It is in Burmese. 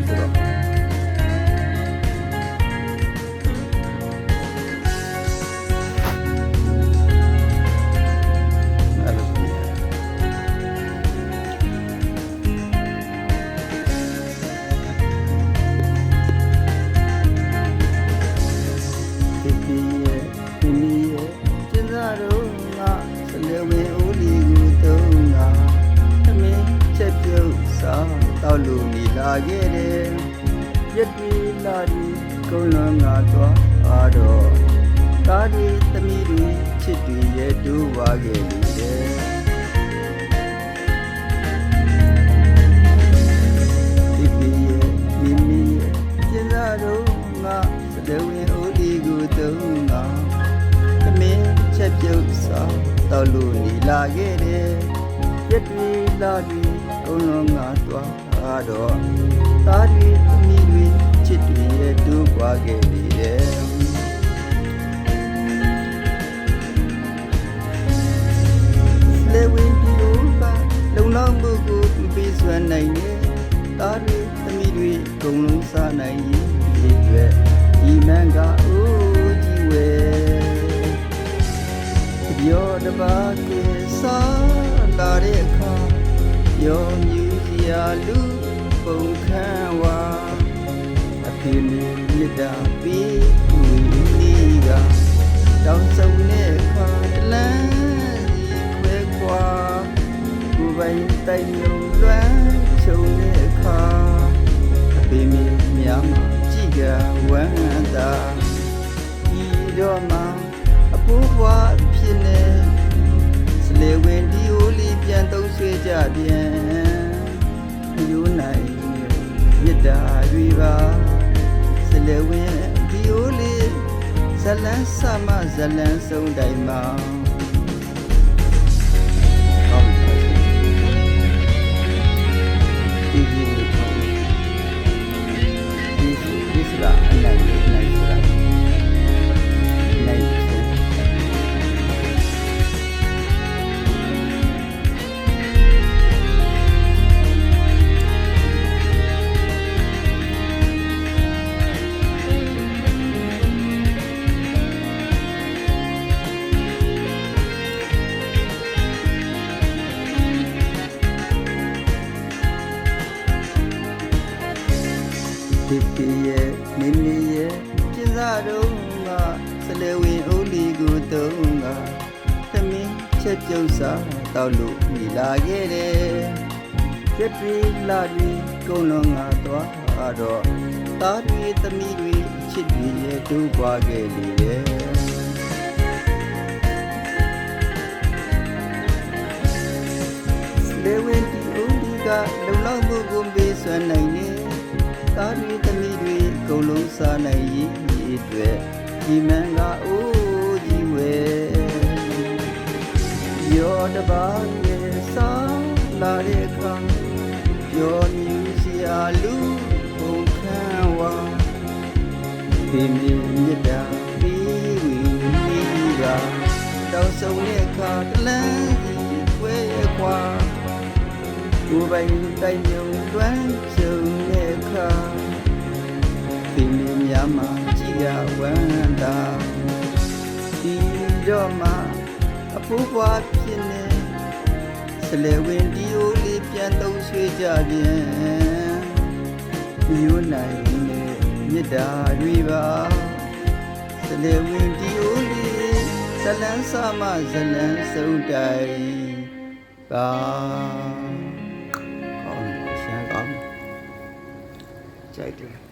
မယ်ဆိုတော့တောက်လူနီလာခဲ့တယ်ရက်တွေလာဒီကုန်းလွန်ငါသွားအားတော့ကားဒီသမီးတွေချစ်တွေရဲ့ဒူးပါခဲ့လေတယ်ဒီပြည့်ရဲ့မိမိရဲ့ကျင်သာတော့ငါစတဲ့ဝင်ဦးဒီကိုတုံးငါသမင်းချက်ပြုတ်စားတောက်လူနီလာခဲ့တယ်ရက်တွေလာဒီကုန်းလွန်ငါသွားတော့သားတွေသမီးတွေချစ်တွေရဲ့ဒူးပွားခဲ့လေတယ်လေဝင်းဒီလိုပါလုံလောက်မှုကိုပေးစွမ်းနိုင်တယ်သားတွေသမီးတွေအကုန်လုံးစားနိုင်ရင်ဒီအတွက်ဒီမန်ကအိုးကြီးဝဲပြောတပါးကစားလာတဲ့အခါရောမြူစရာလူပုံခံဝါအဖေလေးမြတ်တာပြီးဦးနီကတောင်းစုံတဲ့ခါတလန်းစီခွဲခွာကိုယ်ပိုင်တိုင်မြုံလွမ်းချုံတဲ့ခါအဖေမင်းများမှကြည့်ကဝမ်းသာဒီတော့မှအဖိုးဘွားဖြစ်နေစလေဝင်ဒီအိုးလေးပြန်သုံးဆွေးကြပြန်ယူနိုင်မြတ်တာတွေပါစလေဝင်ဒီအိုးလေးဇလန်းစမဇလန်းဆုံးတိုင်းမှာဒီစရာအနိုင်စရာနိုင်ဒီပြည့်မိမိရဲ့ကျင်စာတော့ငါစလေဝင်ဦးလီကိုတုံးငါသမင်းချက်ကျုပ်စာတောက်လို့မိလာခဲ့တယ်ကြက်တွေလာပြီးကုန်းလုံးငါသွားတော့သားတွေသမီးတွေချစ်တွေရဲ့ဒူးပွားခဲ့လေတယ်စလေဝင်ဒီဦးလီကလုံလောက်မှုကိုပေးစွမ်းနိုင်နေသားတွေသမီးတွေအကုန်လုံးစားနိုင်ရေးအတွက်ဒီမန်ကအိုးကြီးဝဲရောတပါးရဲ့စားလာတဲ့အခါရောမြူစရာလူပုံခံဝါဒီမြတ်တာပြီးဝီကတောင်းစုံတဲ့အခါတလန်းကြီးခွဲခွာကိုယ်ပိုင်တိုင်မြုံတွမ်းချုံတဲ့အခါဒီများမှကြည်ရဝမ်းသာဒီတော့မှအဖိုးဘွားဖြစ်နေစလေဝင်ဒီအိုးလေးပြန်သုံးဆွေးကြပြန်ယူနိုင်တဲ့မြတ်တာတွေပါစလေဝင်ဒီအိုးလေးဇလန်းစမဇလန်းဆုံးတိုင်ပါကြိုက်တယ်